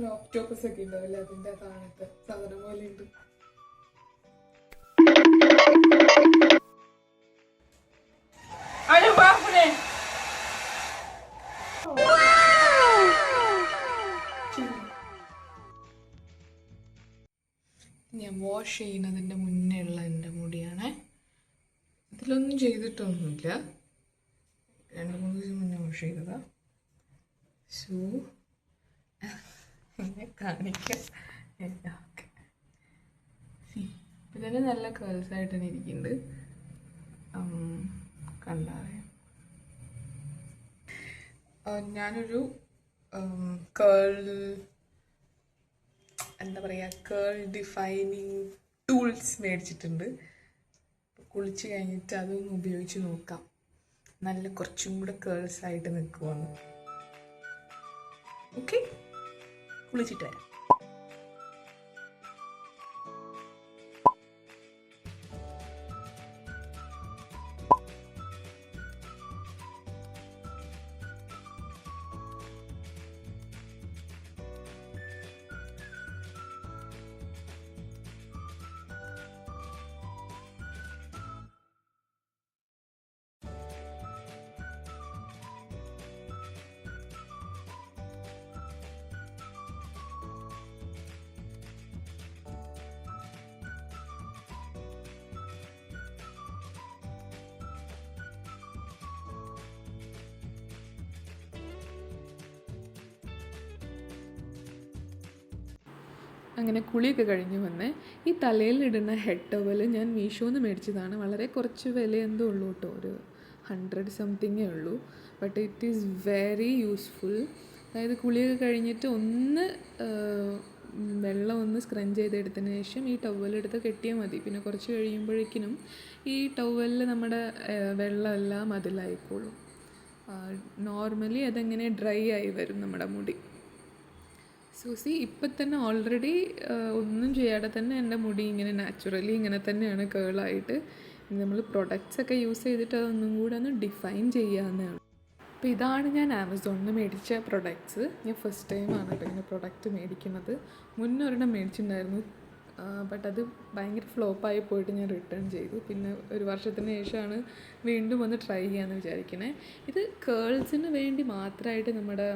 Octopus ഒക്കെ ഉണ്ടാവില്ല, അതിന്റെ താഴത്തെ സാധനം പോലെ ഉണ്ട്. ഞാൻ വാഷ് ചെയ്യുന്നതിൻ്റെ മുന്നേ ഉള്ള എൻ്റെ മുടിയാണ്. ഇതിലൊന്നും ചെയ്തിട്ടൊന്നുമില്ല, 2-3 ദിവസം മുന്നേ വാഷ് ചെയ്തതാ. സോ എന്നെ കാണിക്കാം. ഇതിന് നല്ല കേൾസ് ആയിട്ട് തന്നെ ഇരിക്കുന്നുണ്ട്, കണ്ടറിയാം. ഞാനൊരു കേൾ എന്താ പറയുക, കേൾ ഡിഫൈനിങ് ടൂൾസ് മേടിച്ചിട്ടുണ്ട്. കുളിച്ച് കഴിഞ്ഞിട്ട് അതൊന്ന് ഉപയോഗിച്ച് നോക്കാം, നല്ല കുറച്ചും കൂടെ കേൾസ് ആയിട്ട് നിൽക്കുമെന്ന്. ഓക്കെ, കുളിച്ചിട്ട് വരാം. അങ്ങനെ കുളിയൊക്കെ കഴിഞ്ഞ് വന്നേ. ഈ തലയിലിടുന്ന ഹെഡ് ടവൽ ഞാൻ മീഷോന്ന് മേടിച്ചതാണ്. വളരെ കുറച്ച് വില എന്തോ ഉള്ളൂ കേട്ടോ, ഒരു 100 സംതിങ്ങേ ഉള്ളൂ. But it is very useful. അതായത് കുളിയൊക്കെ കഴിഞ്ഞിട്ട് ഒന്ന് വെള്ളം ഒന്ന് സ്ക്രഞ്ച് ചെയ്തെടുത്തതിന് ശേഷം ഈ ടവലെടുത്ത് കെട്ടിയാൽ മതി. പിന്നെ കുറച്ച് കഴിയുമ്പോഴേക്കിനും ഈ ടവലിൽ നമ്മുടെ വെള്ളമെല്ലാം അതിലായിക്കോളും. നോർമലി അതെങ്ങനെ ഡ്രൈ ആയി വരും നമ്മുടെ മുടി. സൂസി ഇപ്പം തന്നെ ഓൾറെഡി ഒന്നും ചെയ്യാതെ തന്നെ എൻ്റെ മുടി ഇങ്ങനെ നാച്ചുറലി ഇങ്ങനെ തന്നെയാണ് കേളായിട്ട്. നമ്മൾ പ്രൊഡക്ട്സ് ഒക്കെ യൂസ് ചെയ്തിട്ട് അതൊന്നും കൂടെ ഒന്ന് ഡിഫൈൻ ചെയ്യാവുന്നതാണ്. അപ്പോൾ ഇതാണ് ഞാൻ ആമസോണിൽ നിന്ന് മേടിച്ച പ്രൊഡക്ട്സ്. ഞാൻ ഫസ്റ്റ് ടൈമാണ് കേട്ടോ ഇങ്ങനെ പ്രൊഡക്റ്റ് മേടിക്കുന്നത്. മുന്നൊരെണ്ണം മേടിച്ചിട്ടുണ്ടായിരുന്നു, ബട്ട് അത് ഭയങ്കര ഫ്ലോപ്പായി പോയിട്ട് ഞാൻ റിട്ടേൺ ചെയ്തു. പിന്നെ ഒരു വർഷത്തിന് ശേഷമാണ് വീണ്ടും ഒന്ന് ട്രൈ ചെയ്യാമെന്ന് വിചാരിക്കണേ. ഇത് കേൾസിന് വേണ്ടി മാത്രമായിട്ട് നമ്മുടെ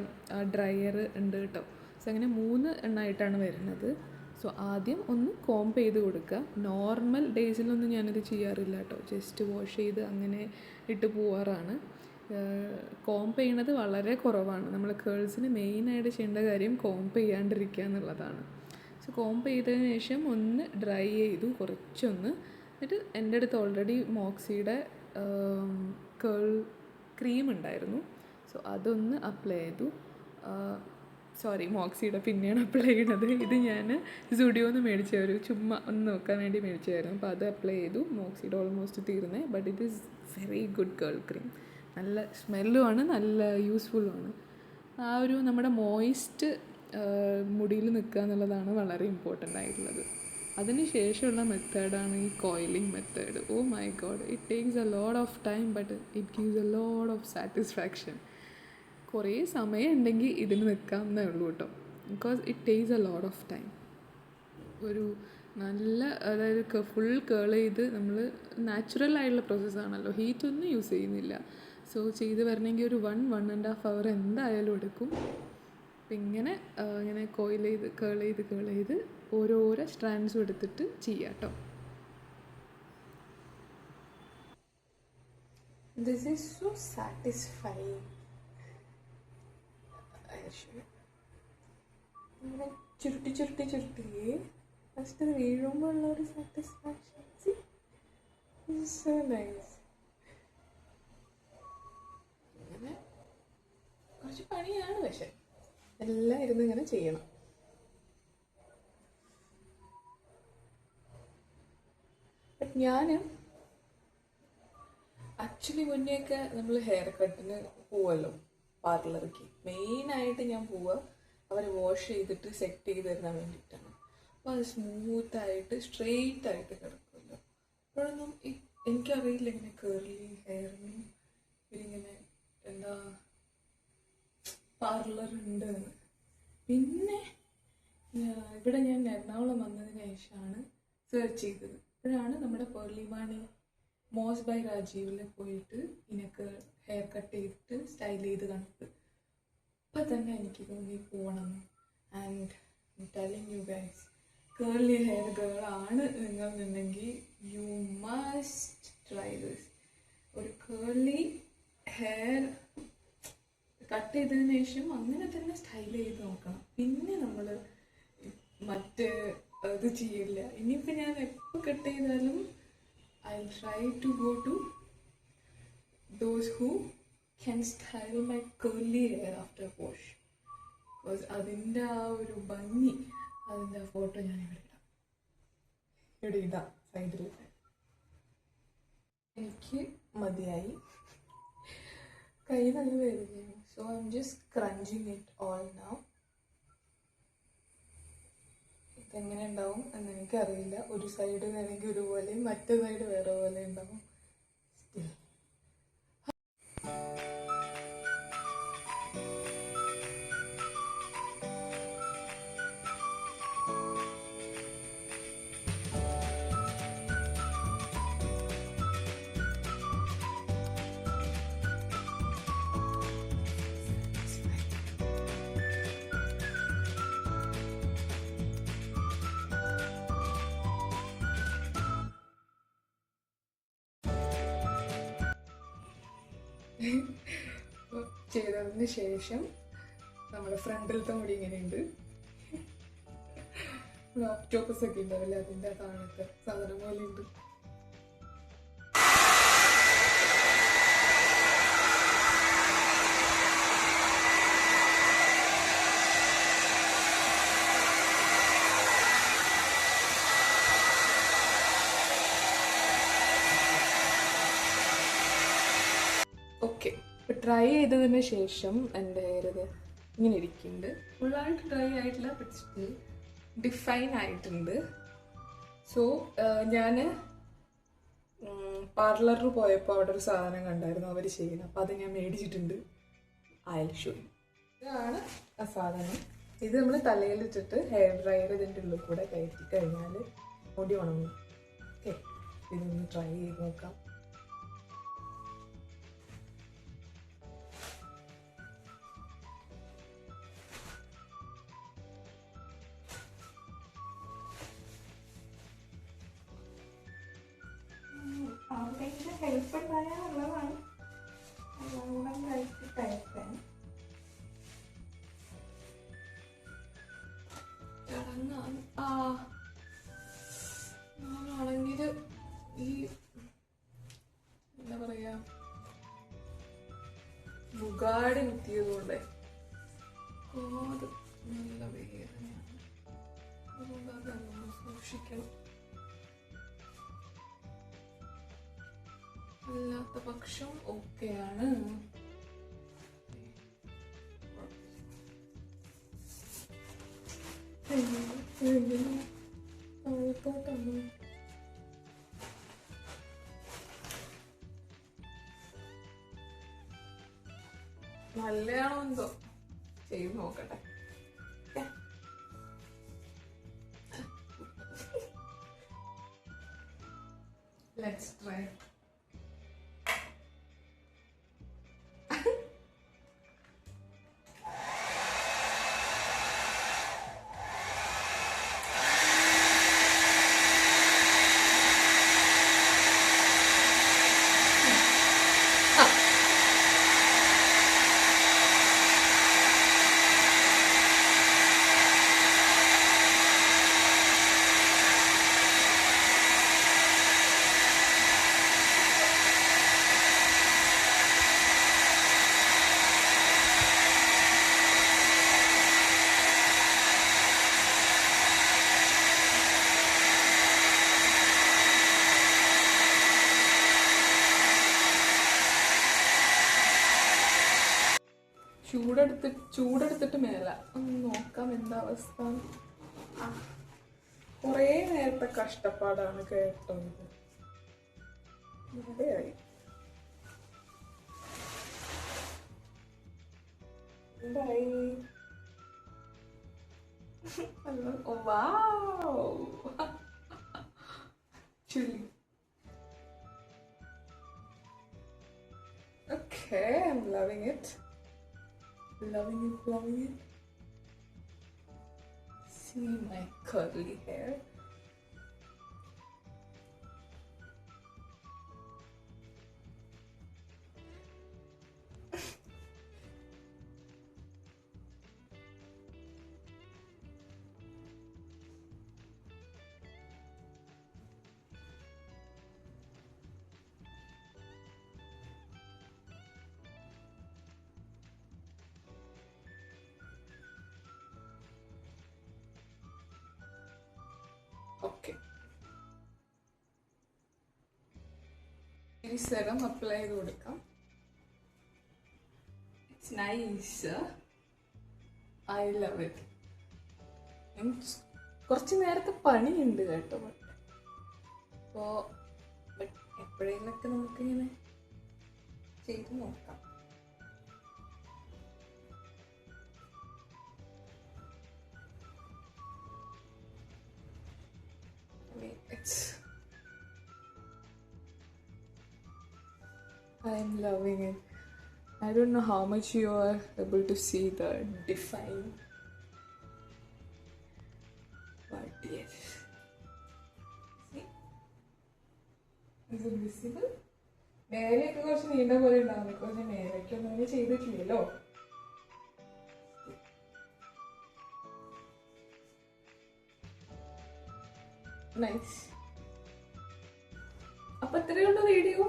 ഡ്രയർ ഉണ്ട് കേട്ടോ. സോ അങ്ങനെ 3 എണ്ണമായിട്ടാണ് വരുന്നത്. സോ ആദ്യം ഒന്ന് കോംബ് ചെയ്ത് കൊടുക്കുക. നോർമൽ ഡേയ്സിലൊന്നും ഞാനത് ചെയ്യാറില്ല കേട്ടോ, ജസ്റ്റ് വാഷ് ചെയ്ത് അങ്ങനെ ഇട്ട് പോവാറാണ്. കോംബ് ചെയ്യണത് വളരെ കുറവാണ്. നമ്മൾ കേൾസിന് മെയിനായിട്ട് ചെയ്യേണ്ട കാര്യം കോംബ് ചെയ്യാണ്ടിരിക്കുക എന്നുള്ളതാണ്. സോ കോംബ് ചെയ്തതിന് ശേഷം ഒന്ന് ഡ്രൈ ചെയ്തു കുറച്ചൊന്ന്. എന്നിട്ട് എൻ്റെ അടുത്ത് ഓൾറെഡി മോക്സിയുടെ കേൾ ക്രീം ഉണ്ടായിരുന്നു. സോ അതൊന്ന് അപ്ലൈ ചെയ്തു. മോക്സിയുടെ പിന്നെയാണ് അപ്ലൈ ചെയ്യണത്. ഇത് ഞാൻ സുഡിയോന്ന് മേടിച്ച ഒരു ചുമ്മാ ഒന്ന് നോക്കാൻ വേണ്ടി മേടിച്ചായിരുന്നു. അപ്പോൾ അത് അപ്ലൈ ചെയ്തു. മോക്സിയുടെ ഓൾമോസ്റ്റ് തീർന്നേ. But it is very good curl cream. നല്ല സ്മെല്ലുമാണ്, നല്ല യൂസ്ഫുള്ളുമാണ്. ആ ഒരു നമ്മുടെ മോയിസ്റ്റ് മുടിയിൽ നിൽക്കുക എന്നുള്ളതാണ് വളരെ ഇമ്പോർട്ടൻ്റ് ആയിട്ടുള്ളത്. അതിന് ശേഷമുള്ള മെത്തേഡാണ് ഈ coiling method. Oh my God, it takes a lot of time but it gives a lot of satisfaction. കുറേ സമയം ഉണ്ടെങ്കിൽ ഇതിന് നിൽക്കാമെന്നേ ഉള്ളൂ കേട്ടോ, because it takes a lot of time. ഒരു നല്ല അതായത് ഫുൾ കേൾ ചെയ്ത് നമ്മൾ നാച്ചുറൽ ആയിട്ടുള്ള പ്രോസസ്സാണല്ലോ, ഹീറ്റൊന്നും യൂസ് ചെയ്യുന്നില്ല. സോ ചെയ്ത് വരണമെങ്കിൽ ഒരു 1-1.5 hour എന്തായാലും എടുക്കും. അപ്പം ഇങ്ങനെ കേൾ ചെയ്ത് ഓരോരോ സ്ട്രാൻഡ്സും എടുത്തിട്ട് ചെയ്യാം കേട്ടോ. This is so satisfying. ഇങ്ങനെ ചുരുട്ടി ഫസ്റ്റ് വീഴുമ്പോൾ ഉള്ള ഒരു സാറ്റിസ്ഫാക്ഷൻ സോ നൈസ്. അങ്ങനെ കുറച്ച് പണിയാണ്, പക്ഷെ എല്ലാം ഇരുന്ന് ഇങ്ങനെ ചെയ്യണം. ബട്ട് ഞാൻ ആക്ച്വലി മുന്നെയൊക്കെ നമ്മൾ ഹെയർ കട്ടിന് പോവല്ലോ പാർലർക്ക്. മെയിനായിട്ട് ഞാൻ പോവുക അവർ വാഷ് ചെയ്തിട്ട് സെറ്റ് ചെയ്ത് തരാൻ വേണ്ടിയിട്ടാണ്. അപ്പോൾ അത് സ്മൂത്തായിട്ട് സ്ട്രെയിറ്റ് ആയിട്ട് കിടക്കുമല്ലോ. അപ്പോഴൊന്നും എനിക്കറിയില്ല ഇങ്ങനെ കേർലി ഹെയറിനും ഇതിങ്ങനെ എന്താ പാർലർ ഉണ്ട്. പിന്നെ ഇവിടെ ഞാൻ എറണാകുളം വന്നതിന് ശേഷമാണ് സെർച്ച് ചെയ്തത്. ഇപ്പോഴാണ് നമ്മുടെ പേർലിമാണി മോസ് ബൈ രാജീവിൽ പോയിട്ട് എനിക്ക് ഹെയർ കട്ട് ചെയ്തിട്ട് സ്റ്റൈൽ ചെയ്ത് കണ്ടത്. അപ്പം തന്നെ എനിക്ക് തോന്നി പോകണം. And telling you guys, curly hair girl ആണ് നിങ്ങൾ നിന്നെങ്കിൽ യു മസ്റ്റ് ട്രൈ ദിസ്. ഒരു കേർലി ഹെയർ കട്ട് ചെയ്തതിന് ശേഷം അങ്ങനെ തന്നെ സ്റ്റൈൽ ചെയ്ത് നോക്കണം. പിന്നെ നമ്മൾ മറ്റ് ഇത് ചെയ്യില്ല. ഇനിയിപ്പോൾ ഞാൻ എപ്പോൾ കട്ട് ചെയ്താലും I try to go to those who can style my curly hair after wash. Because അതിൻ്റെ ആ ഒരു ഭംഗി, അതിൻ്റെ ആ ഫോട്ടോ ഞാൻ ഇവിടെ ഇടാം സൈഡിൽ. എനിക്ക് മതിയായി, കൈ നല്ല വേദനയാണ്. So I am just crunching it all now. ഇതെങ്ങനെ ഉണ്ടാവും എന്ന് എനിക്കറിയില്ല. ഒരു സൈഡ് വേണമെങ്കിൽ ഒരുപോലെയും മറ്റേ സൈഡ് വേറെ പോലെ ഉണ്ടാവും. സ്റ്റിൽ ചെയ്തതിന് ശേഷം നമ്മുടെ ഫ്രണ്ടിലത്തെ മുടി ഇങ്ങനെയുണ്ട്. ഓക്ടോപ്പസ് ഒക്കെ ഉണ്ടാവില്ല, അതിൻ്റെ താഴത്തെ സാധനം പോലെ ഉണ്ട്. ഓക്കെ, ഇപ്പം ട്രൈ ചെയ്തതിന് ശേഷം എൻ്റെ ഹെയർ ഇത് ഇങ്ങനെ ഇരിക്കുന്നുണ്ട്. ഫുള്ളായിട്ട് ഡ്രൈ ആയിട്ടില്ല, ബട്ട് സ്റ്റിൽ ഡിഫൈൻ ആയിട്ടുണ്ട്. സോ ഞാൻ പാർലറിൽ പോയപ്പോൾ അവിടെ ഒരു സാധനം കണ്ടായിരുന്നു അവർ ചെയ്യുന്നത്. അപ്പോൾ അത് ഞാൻ മേടിച്ചിട്ടുണ്ട്. അയൽ ഷോ ഇതാണ് ആ സാധനം. ഇത് നമ്മൾ തലയിലിട്ടിട്ട് ഹെയർ ഡ്രയർ ഇതിൻ്റെ ഉള്ളിൽ കൂടെ കയറ്റി കഴിഞ്ഞാൽ മുടി ഉണങ്ങും. ഓക്കെ, ഇതൊന്ന് ട്രൈ ചെയ്ത് നോക്കാം. ഹെൽപ്പ് ഉണ്ടായാലുള്ളതാണ് എല്ലാം കഴിച്ച് കഴിക്കാൻ. ഞാനാണെങ്കിൽ ഈ എന്താ പറയാ ബുഗാടി കുത്തിയതുകൊണ്ട് കാത് നല്ല വേദനയാണ്. അതുകൊണ്ട് അതൊന്ന് സൂക്ഷിക്കണം. അല്ലാത്ത പക്ഷം ഓക്കെയാണ്. നല്ലതാണോ എന്തോ ചെയ്ത് നോക്കട്ടെ. Let's try. ചൂടെടുത്തിട്ട് മേല ഒന്ന് നോക്കാം എന്താ അവസ്ഥ. കുറേ നേരത്തെ കഷ്ടപ്പാടാണ് കേട്ടോ ഇത്. ഇവിടെയായി എന്തായി Oh, wow. Chilly. Okay, I'm loving it. Loving it, loving it. See my curly hair. Okay. ഈ സെറം അപ്ലൈ ചെയ്ത് കൊടുക്കാം. It's nice. I love it. കുറച്ച് നേരത്തെ പണിയുണ്ട് കേട്ടോ. അപ്പോൾ എപ്പോഴെങ്കിലൊക്കെ നമുക്കിങ്ങനെ ചെയ്ത് നോക്കാം. I am loving it. I don't know how much you are able to see the define, but yes. See? Is it visible? നേരെയൊക്കെ കുറച്ച് നീണ്ട പോലെ ഉണ്ടാവും, ബിക്കോസ് ഞാൻ നേരേക്കൊന്നും അങ്ങനെ ചെയ്തിട്ടില്ലല്ലോ. നൈസ്. അപ്പം ഇത്രയുള്ള വീഡിയോ.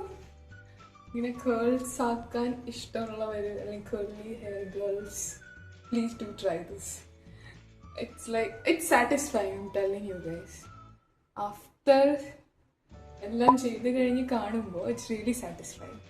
ഇങ്ങനെ കേൾസ് ആക്കാൻ ഇഷ്ടമുള്ളവർ അല്ലെങ്കിൽ curly hair girls, please do try this. It's satisfying. I M telling you guys. After എല്ലാം ചെയ്ത് കഴിഞ്ഞ് കാണുമ്പോൾ ഇറ്റ്സ് റിയലി സാറ്റിസ്ഫൈങ്.